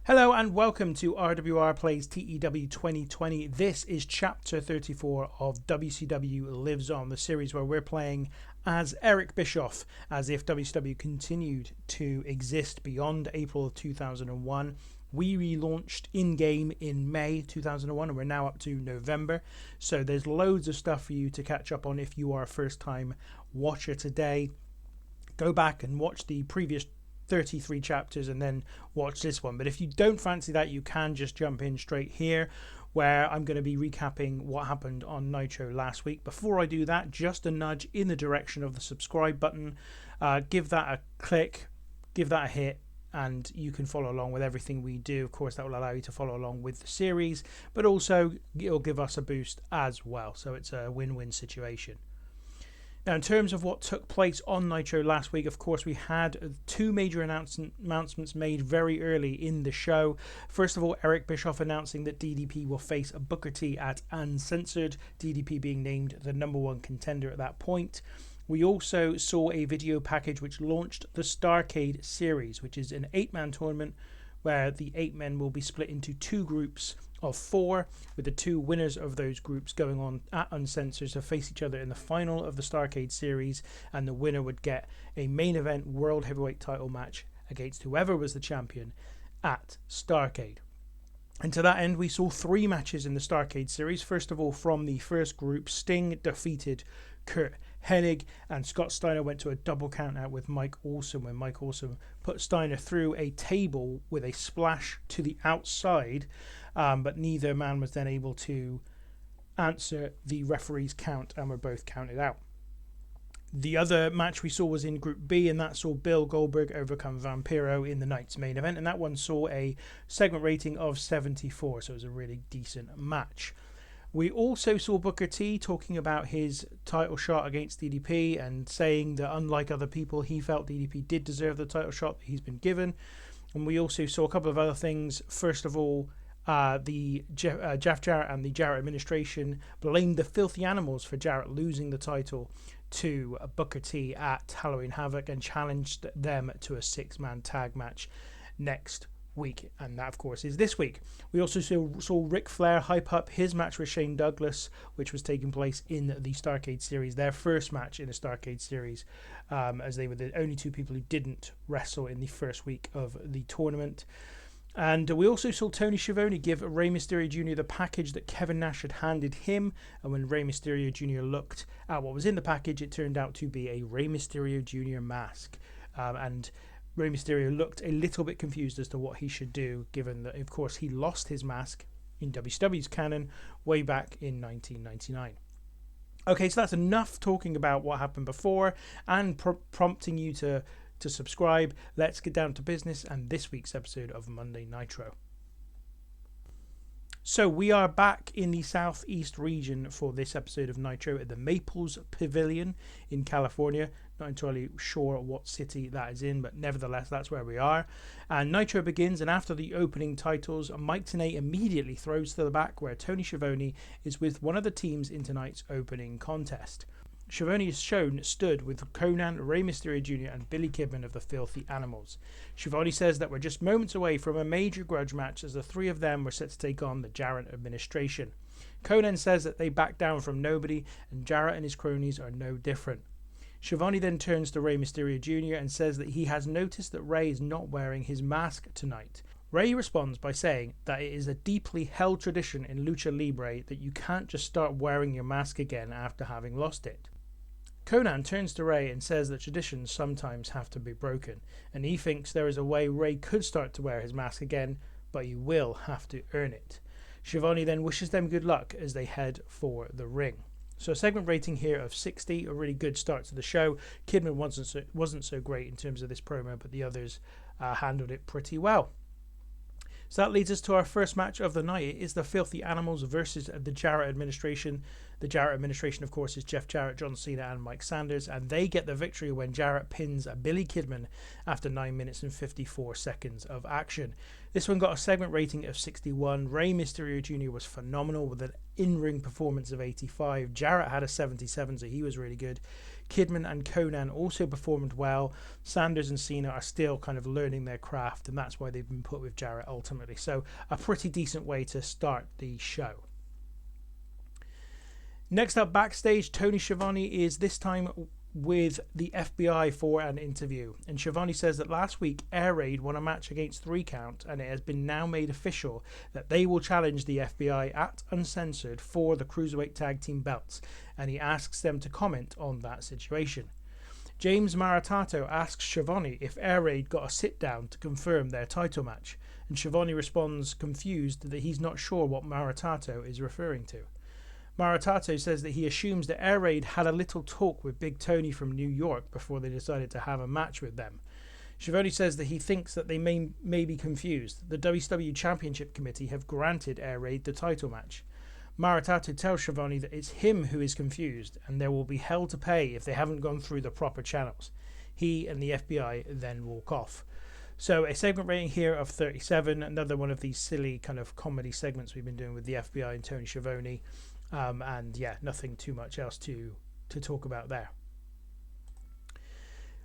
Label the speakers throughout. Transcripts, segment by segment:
Speaker 1: Hello and welcome to RWR Plays TEW 2020. This is chapter 34 of WCW Lives On, the series where we're playing as Eric Bischoff, as if WCW continued to exist beyond April of 2001. We relaunched in-game in May 2001 and we're now up to November. So there's loads of stuff for you to catch up on if you are a first-time watcher today. Go back and watch the previous 33 chapters and then watch this one. But if you don't fancy that, you can just jump in straight here where I'm going to be recapping what happened on Nitro last week. Before I do that, just a nudge in the direction of the subscribe button. Give that a click, give that a hit, and you can follow along with everything we do. Of course, that will allow you to follow along with the series, but also it'll give us a boost as well. So it's a win-win situation. Now, in terms of what took place on Nitro last week, of course, we had two major announcements made very early in the show. First of all, Eric Bischoff announcing that DDP will face Booker T at Uncensored, DDP being named the #1 contender at that point. We also saw a video package which launched the Starrcade Series, which is an 8-man tournament where the 8 men will be split into two groups of 4, with the two winners of those groups going on at Uncensored to face each other in the final of the Starrcade Series, and the winner would get a main event World Heavyweight title match against whoever was the champion at Starrcade. And to that end, we saw 3 matches in the Starrcade Series. First of all, from the first group, Sting defeated Curt Hennig, and Scott Steiner went to a double count out with Mike Awesome, when Mike Awesome put Steiner through a table with a splash to the outside, but neither man was then able to answer the referee's count and were both counted out. The other match we saw was in Group B, and that saw Bill Goldberg overcome Vampiro in the night's main event, and that one saw a segment rating of 74, so it was a really decent match. We also saw Booker T talking about his title shot against DDP and saying that unlike other people, he felt DDP did deserve the title shot that he's been given. And we also saw a couple of other things. First of all, the Jeff Jarrett and the Jarrett administration blamed the Filthy Animals for Jarrett losing the title to Booker T at Halloween Havoc and challenged them to a 6-man tag match next week, and that of course is this week. We also saw Ric Flair hype up his match with Shane Douglas, which was taking place in the Starrcade Series, their first match in the Starrcade Series, as they were the only two people who didn't wrestle in the first week of the tournament. And we also saw Tony Schiavone give Rey Mysterio Jr. the package that Kevin Nash had handed him, and when Rey Mysterio Jr. looked at what was in the package, it turned out to be a Rey Mysterio Jr. mask, and Rey Mysterio looked a little bit confused as to what he should do, given that, of course, he lost his mask in WCW's canon way back in 1999. Okay, so that's enough talking about what happened before and prompting you to subscribe. Let's get down to business and this week's episode of Monday Nitro. So we are back in the southeast region for this episode of Nitro at the Maples Pavilion in California. Not entirely sure what city that is in, but nevertheless, that's where we are. And Nitro begins, and after the opening titles, Mike Tenay immediately throws to the back where Tony Schiavone is with one of the teams in tonight's opening contest. Schiavone is shown stood with Konnan, Rey Mysterio Jr. and Billy Kidman of the Filthy Animals. Schiavone says that we're just moments away from a major grudge match as the three of them were set to take on the Jarrett administration. Konnan says that they back down from nobody and Jarrett and his cronies are no different. Schiavone then turns to Rey Mysterio Jr. and says that he has noticed that Rey is not wearing his mask tonight. Rey responds by saying that it is a deeply held tradition in Lucha Libre that you can't just start wearing your mask again after having lost it. Konnan turns to Rey and says that traditions sometimes have to be broken, and he thinks there is a way Rey could start to wear his mask again, but you will have to earn it. Schiavone then wishes them good luck as they head for the ring. So a segment rating here of 60, a really good start to the show. Kidman wasn't so great in terms of this promo, but the others handled it pretty well. So that leads us to our first match of the night. It is the Filthy Animals versus the Jarrett administration. The Jarrett administration, of course, is Jeff Jarrett, John Cena, and Mike Sanders, and they get the victory when Jarrett pins Billy Kidman after 9 minutes and 54 seconds of action. This one got a segment rating of 61. Rey Mysterio Jr. was phenomenal with an in-ring performance of 85. Jarrett had a 77, so he was really good. Kidman and Konnan also performed well. Sanders and Cena are still kind of learning their craft, and that's why they've been put with Jarrett ultimately. So a pretty decent way to start the show. Next up backstage, Tony Schiavone is this time with the FBI for an interview, and Schiavone says that last week Air Raid won a match against 3 Count, and it has been now made official that they will challenge the FBI at Uncensored for the Cruiserweight Tag Team belts, and he asks them to comment on that situation. James Maritato asks Schiavone if Air Raid got a sit down to confirm their title match, and Schiavone responds confused that he's not sure what Maritato is referring to. Maritato says that he assumes that Air Raid had a little talk with Big Tony from New York before they decided to have a match with them. Schiavone says that he thinks that they may be confused. The WCW Championship Committee have granted Air Raid the title match. Maritato tells Schiavone that it's him who is confused, and there will be hell to pay if they haven't gone through the proper channels. He and the FBI then walk off. So a segment rating here of 37, another one of these silly kind of comedy segments we've been doing with the FBI and Tony Schiavone. And yeah, nothing too much else to talk about there.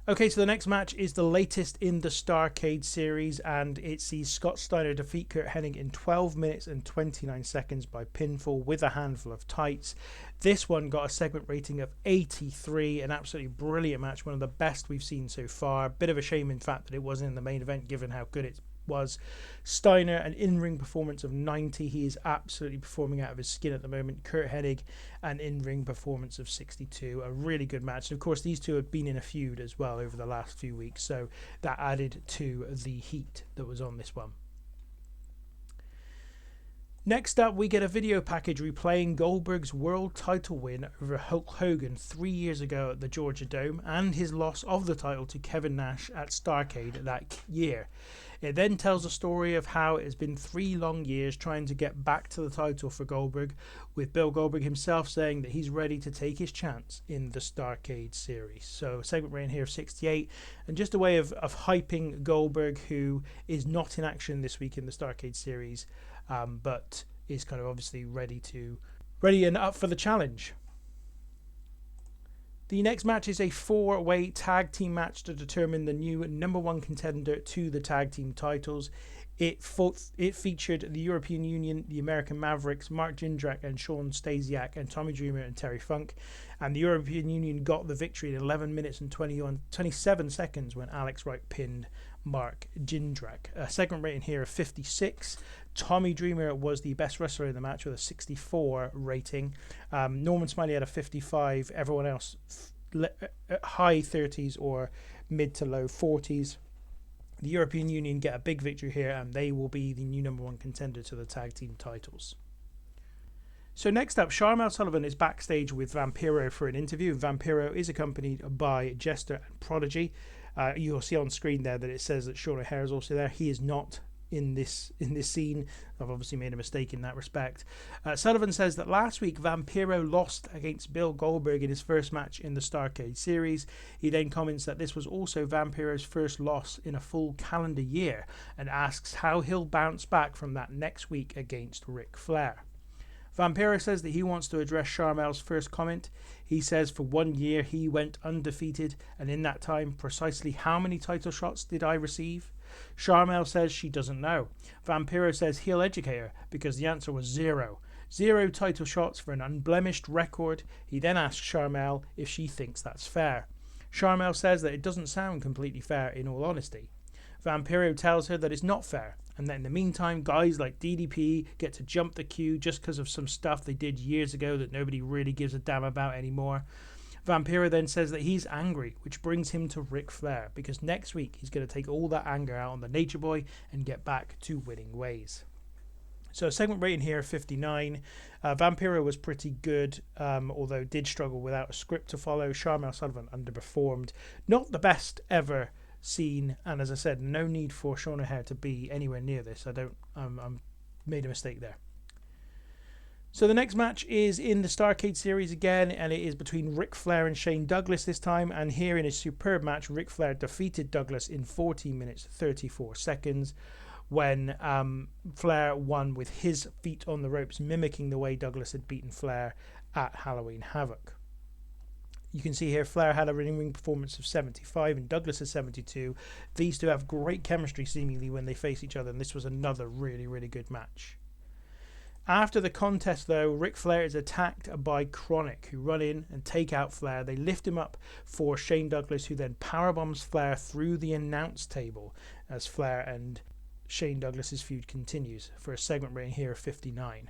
Speaker 1: Okay, so the next match is the latest in the Starrcade series, and it sees Scott Steiner defeat Curt Hennig in 12 minutes and 29 seconds by pinfall with a handful of tights. This one got a segment rating of 83, an absolutely brilliant match, one of the best we've seen so far. Bit of a shame, in fact, that it wasn't in the main event, given how good it was. Steiner, an in-ring performance of 90. He is absolutely performing out of his skin at the moment. Curt Hennig, an in-ring performance of 62. A really good match. And of course, these two have been in a feud as well over the last few weeks, so that added to the heat that was on this one. Next up, we get a video package replaying Goldberg's world title win over Hulk Hogan 3 years ago at the Georgia Dome, and his loss of the title to Kevin Nash at Starrcade that year. It then tells a story of how it has been 3 long years trying to get back to the title for Goldberg, with Bill Goldberg himself saying that he's ready to take his chance in the Starrcade series. So segment rating here of 68, and just a way of hyping Goldberg, who is not in action this week in the Starrcade series, but is kind of obviously ready and up for the challenge. The next match is a 4-way tag team match to determine the new number 1 contender to the tag team titles. It featured the European Union, the American Mavericks, Mark Jindrak and Shawn Stasiak, and Tommy Dreamer and Terry Funk. And the European Union got the victory in 11 minutes and 27 seconds when Alex Wright pinned Mark Jindrak. A segment rating here of 56. Tommy Dreamer was the best wrestler in the match with a 64 rating. Norman Smiley had a 55. Everyone else high 30s or mid to low 40s. The European Union get a big victory here, and they will be the new number 1 contender to the tag team titles. So next up, Sharmell Sullivan is backstage with Vampiro for an interview. Vampiro is accompanied by Jester and Prodigy. You'll see on screen there that it says that Sean O'Hare is also there. He is not in this scene. I've obviously made a mistake in that respect. Sullivan says that last week Vampiro lost against Bill Goldberg in his first match in the Starrcade series. He then comments that this was also Vampiro's first loss in a full calendar year, and asks how he'll bounce back from that next week against Ric Flair. Vampiro says that he wants to address Sharmell's first comment. He says for 1 year he went undefeated, and in that time, precisely how many title shots did I receive? Sharmell says she doesn't know. Vampiro says he'll educate her, because the answer was 0. 0 title shots for an unblemished record. He then asks Sharmell if she thinks that's fair. Sharmell says that it doesn't sound completely fair in all honesty. Vampiro tells her that it's not fair, and that in the meantime guys like DDP get to jump the queue just because of some stuff they did years ago that nobody really gives a damn about anymore. Vampiro then says that he's angry, which brings him to Ric Flair, because next week he's going to take all that anger out on the Nature Boy and get back to winning ways. So segment rating here, 59. Vampiro was pretty good, although did struggle without a script to follow. Sharmell Sullivan underperformed. Not the best ever seen, and as I said, no need for Sean O'Hare to be anywhere near this. I'm made a mistake there. So the next match is in the Starrcade Series again, and it is between Ric Flair and Shane Douglas this time. And here in a superb match, Ric Flair defeated Douglas in 14 minutes 34 seconds when Flair won with his feet on the ropes, mimicking the way Douglas had beaten Flair at Halloween Havoc. You can see here Flair had a ring performance of 75 and Douglas a 72. These two have great chemistry seemingly when they face each other, and this was another really, really good match. After the contest, though, Ric Flair is attacked by Chronic, who run in and take out Flair. They lift him up for Shane Douglas, who then powerbombs Flair through the announce table as Flair and Shane Douglas's feud continues for a segment rating here of 59.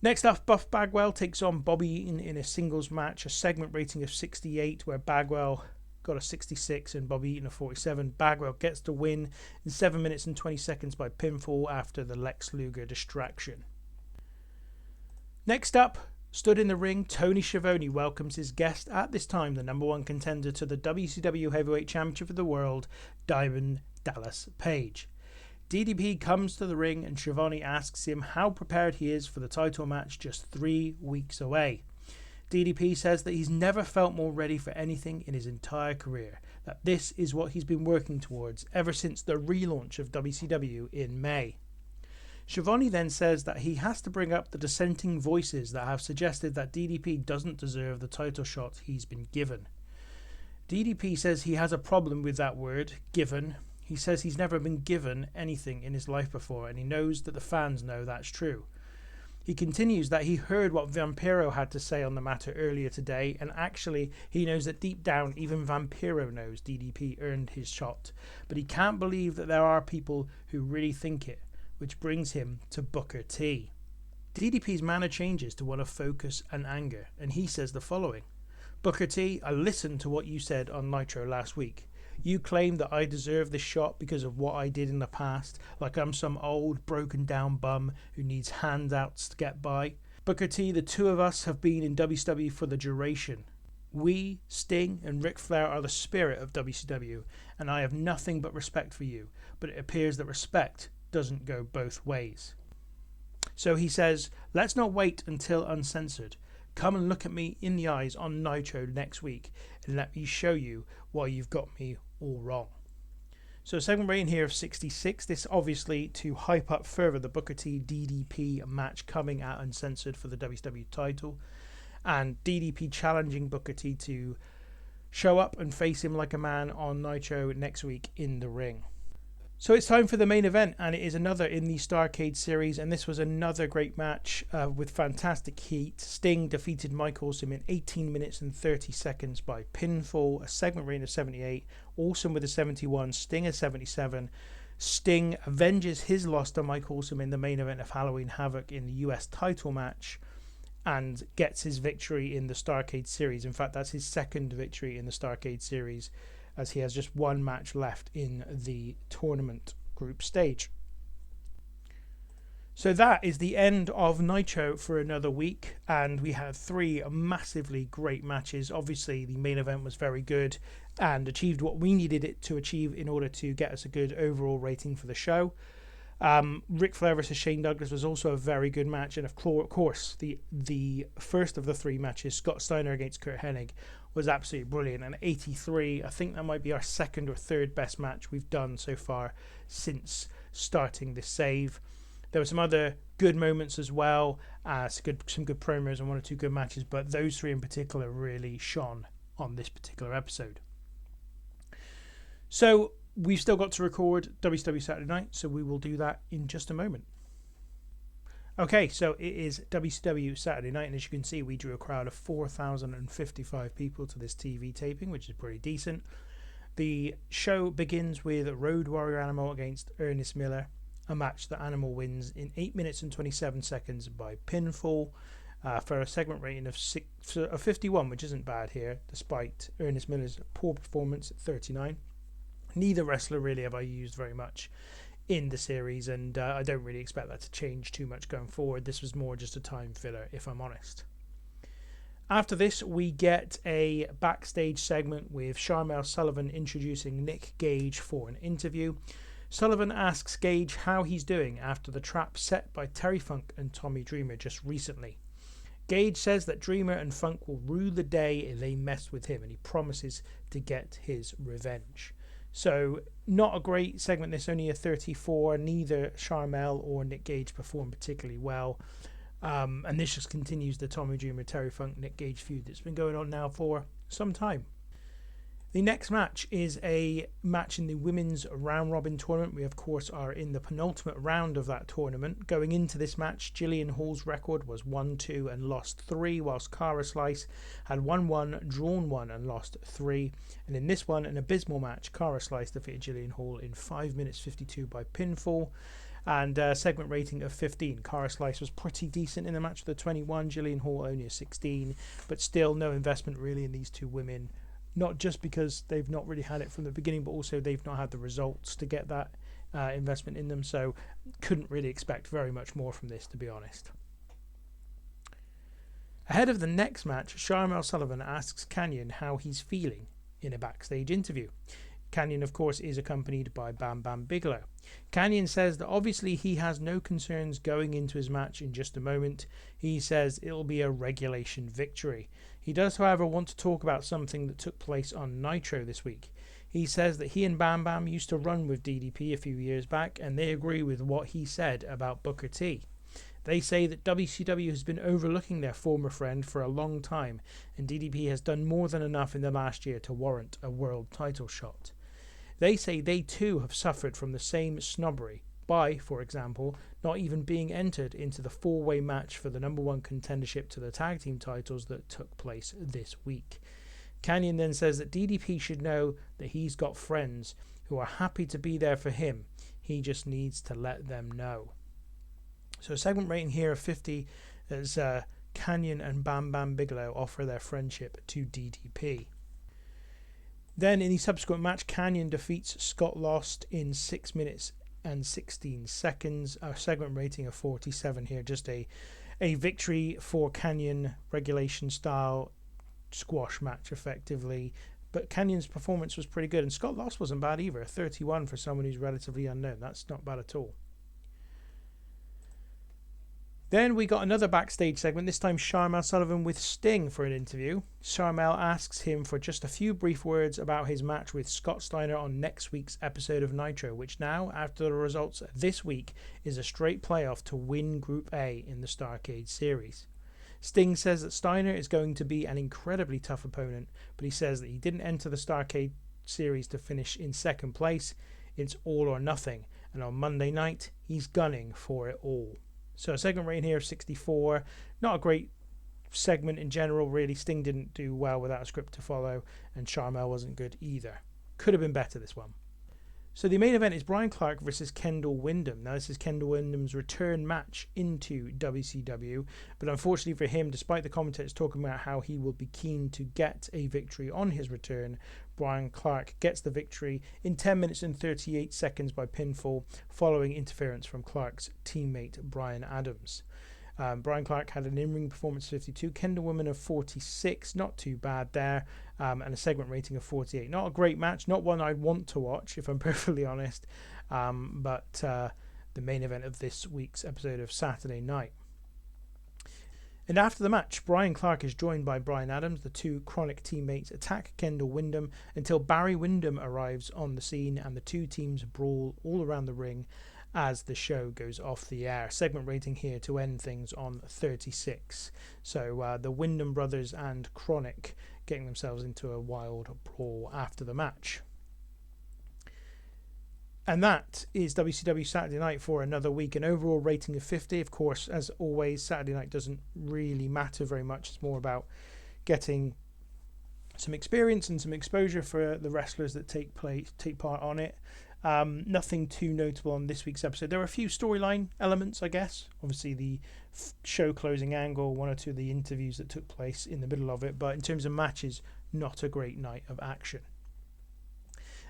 Speaker 1: Next up, Buff Bagwell takes on Bobby Eaton in a singles match, a segment rating of 68, where Bagwell got a 66 and Bobby Eaton a 47. Bagwell gets the win in 7 minutes and 20 seconds by pinfall after the Lex Luger distraction. Next up, stood in the ring, Tony Schiavone welcomes his guest, at this time the number one contender to the WCW Heavyweight Championship of the World, Diamond Dallas Page. DDP comes to the ring and Schiavone asks him how prepared he is for the title match just 3 weeks away. DDP says that he's never felt more ready for anything in his entire career, that this is what he's been working towards ever since the relaunch of WCW in May. Schiavone then says that he has to bring up the dissenting voices that have suggested that DDP doesn't deserve the title shot he's been given. DDP says he has a problem with that word, given. He says he's never been given anything in his life before, and he knows that the fans know that's true. He continues that he heard what Vampiro had to say on the matter earlier today, and actually he knows that deep down even Vampiro knows DDP earned his shot, but he can't believe that there are people who really think it, which brings him to Booker T. DDP's manner changes to one of focus and anger, and he says the following: Booker T, I listened to what you said on Nitro last week. You claim that I deserve this shot because of what I did in the past, like I'm some old, broken down bum who needs handouts to get by. Booker T, the two of us have been in WCW for the duration. We, Sting and Ric Flair, are the spirit of WCW, and I have nothing but respect for you, but it appears that respect doesn't go both ways. So he says, let's not wait until uncensored. Come and look at me in the eyes on Nitro next week and let me show you why you've got me all wrong. So segment rating here of 66. This obviously to hype up further the Booker T DDP match coming out uncensored for the WCW title, and DDP challenging Booker T to show up and face him like a man on Nitro next week in the ring. So it's time for the main event, and it is another in the Starrcade Series, and this was another great match with fantastic heat. Sting defeated Mike Awesome in 18 minutes and 30 seconds by pinfall, a segment rating of 78. Awesome with a 71, Sting a 77. Sting avenges his loss to Mike Awesome in the main event of Halloween Havoc in the US title match and gets his victory in the Starrcade Series. In fact, that's his second victory in the Starrcade Series, as he has just one match left in the tournament group stage. So that is the end of Nitro for another week, and we had 3 massively great matches. Obviously, the main event was very good and achieved what we needed it to achieve in order to get us a good overall rating for the show. Ric Flair versus Shane Douglas was also a very good match, and of course the first of the 3 matches, Scott Steiner against Curt Hennig, was absolutely brilliant. And 83, I think that might be our second or third best match we've done so far since starting this save. There were some other good moments as well, some good promos and 1 or 2 good matches, but those 3 in particular really shone on this particular episode. So we've still got to record WCW Saturday Night, so we will do that in just a moment. Okay, so it is WCW Saturday Night, and as you can see, we drew a crowd of 4,055 people to this TV taping, which is pretty decent. The show begins with Road Warrior Animal against Ernest Miller, a match that Animal wins in 8 minutes and 27 seconds by pinfall for a segment rating of 51, which isn't bad here, despite Ernest Miller's poor performance at 39. Neither wrestler really have I used very much in the series, and I don't really expect that to change too much going forward. This was more just a time filler, if I'm honest. After this, we get a backstage segment with Sharmell Sullivan introducing Nick Gage for an interview. Sullivan asks Gage how he's doing after the trap set by Terry Funk and Tommy Dreamer just recently. Gage says that Dreamer and Funk will rue the day they messed with him, and he promises to get his revenge. So, not a great segment. This only a 34. Neither Sharmell or Nick Gage performed particularly well. And this just continues the Tommy Dreamer, Terry Funk, Nick Gage feud that's been going on now for some time. The next match is a match in the women's round robin tournament. We, of course, are in the penultimate round of that tournament. Going into this match, Jillian Hall's record was 1-2 and lost 3, whilst Cara Slice had 1-1, drawn 1 and lost 3. And in this one, an abysmal match, Cara Slice defeated Jillian Hall in 5 minutes 52 by pinfall. And segment rating of 15. Cara Slice was pretty decent in the match with a 21. Jillian Hall only a 16. But still no investment really in these two women. Not just because they've not really had it from the beginning, but also they've not had the results to get that investment in them. So couldn't really expect very much more from this, to be honest. Ahead of the next match, Sharmell Sullivan asks Konnan how he's feeling in a backstage interview. Konnan, of course, is accompanied by Bam Bam Bigelow. Konnan says that obviously he has no concerns going into his match in just a moment. He says it'll be a regulation victory. He does, however, want to talk about something that took place on Nitro this week. He says that he and Bam Bam used to run with DDP a few years back, and they agree with what he said about Booker T. They say that WCW has been overlooking their former friend for a long time, and DDP has done more than enough in the last year to warrant a world title shot. They say they too have suffered from the same snobbery by, for example, not even being entered into the 4-way match for the #1 contendership to the tag team titles that took place this week. Konnan then says that DDP should know that he's got friends who are happy to be there for him. He just needs to let them know. So a segment rating here of 50 as Konnan and Bam Bam Bigelow offer their friendship to DDP. Then in the subsequent match, Konnan defeats Scott Lost in 6 minutes and 16 seconds. A segment rating of 47 here. Just a victory for Konnan, regulation style squash match effectively. But Cannon's performance was pretty good, and Scott Lost wasn't bad either. 31 for someone who's relatively unknown. That's not bad at all. Then we got another backstage segment, this time Sharmell Sullivan with Sting for an interview. Sharmell asks him for just a few brief words about his match with Scott Steiner on next week's episode of Nitro, which now, after the results this week, is a straight playoff to win Group A in the Starrcade Series. Sting says that Steiner is going to be an incredibly tough opponent, but he says that he didn't enter the Starrcade Series to finish in second place. It's all or nothing, and on Monday night, he's gunning for it all. So a segment rating here of 64. Not a great segment in general, really. Sting didn't do well without a script to follow, and Sharmell wasn't good either. Could have been better, this one. So the main event is Brian Clark versus Kendall Windham. Now this is Kendall Windham's return match into WCW, but unfortunately for him, despite the commentators talking about how he will be keen to get a victory on his return, Brian Clark gets the victory in 10 minutes and 38 seconds by pinfall, following interference from Clark's teammate Brian Adams. Brian Clark had an in-ring performance of 52, Kendall Windham of 46, not too bad there, and a segment rating of 48. Not a great match, not one I'd want to watch, if I'm perfectly honest, but the main event of this week's episode of Saturday Night. And after the match, Brian Clark is joined by Brian Adams. The two Chronic teammates attack Kendall Windham until Barry Windham arrives on the scene, and the two teams brawl all around the ring as the show goes off the air. Segment rating here to end things on 36. So the Windham brothers and Chronic getting themselves into a wild brawl after the match. And that is WCW Saturday Night for another week. An overall rating of 50. Of course, as always, Saturday Night doesn't really matter very much. It's more about getting some experience and some exposure for the wrestlers that take part on it. Nothing too notable on this week's episode. There are a few storyline elements, I guess. Obviously, the show closing angle, one or two of the interviews that took place in the middle of it. But in terms of matches, not a great night of action.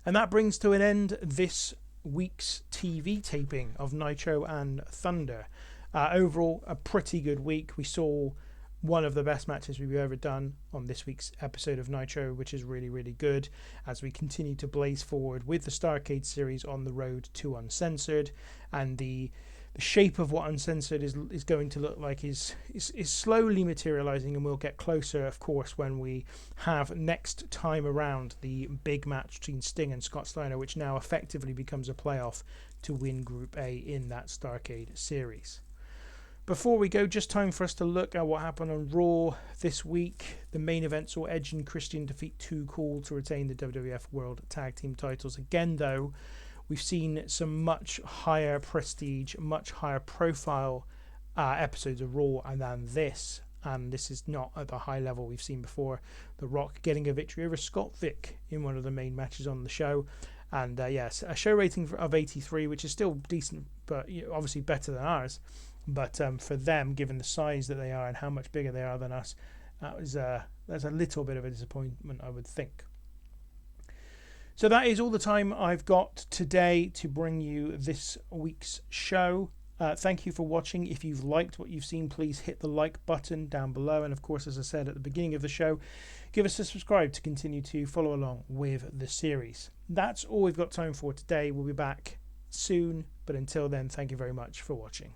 Speaker 1: And that brings to an end this week's TV taping of Nitro and Thunder. Overall, a pretty good week. We saw one of the best matches we've ever done on this week's episode of Nitro, which is really, really good as we continue to blaze forward with the Starrcade Series on the road to Uncensored. And the shape of what Uncensored is going to look like is slowly materializing, and we'll get closer, of course, when we have next time around the big match between Sting and Scott Steiner, which now effectively becomes a playoff to win Group A in that Starrcade Series. Before we go, just time for us to look at what happened on Raw this week. The main event saw Edge and Christian defeat Too Cool to retain the WWF World Tag Team titles. Again, though, we've seen some much higher prestige, much higher profile episodes of Raw than this. And this is not at the high level we've seen before. The Rock getting a victory over Scott Vick in one of the main matches on the show. And yes, a show rating of 83, which is still decent, but obviously better than ours. But for them, given the size that they are and how much bigger they are than us, that's a little bit of a disappointment, I would think. So that is all the time I've got today to bring you this week's show. Thank you for watching. If you've liked what you've seen, please hit the like button down below. And of course, as I said at the beginning of the show, give us a subscribe to continue to follow along with the series. That's all we've got time for today. We'll be back soon. But until then, thank you very much for watching.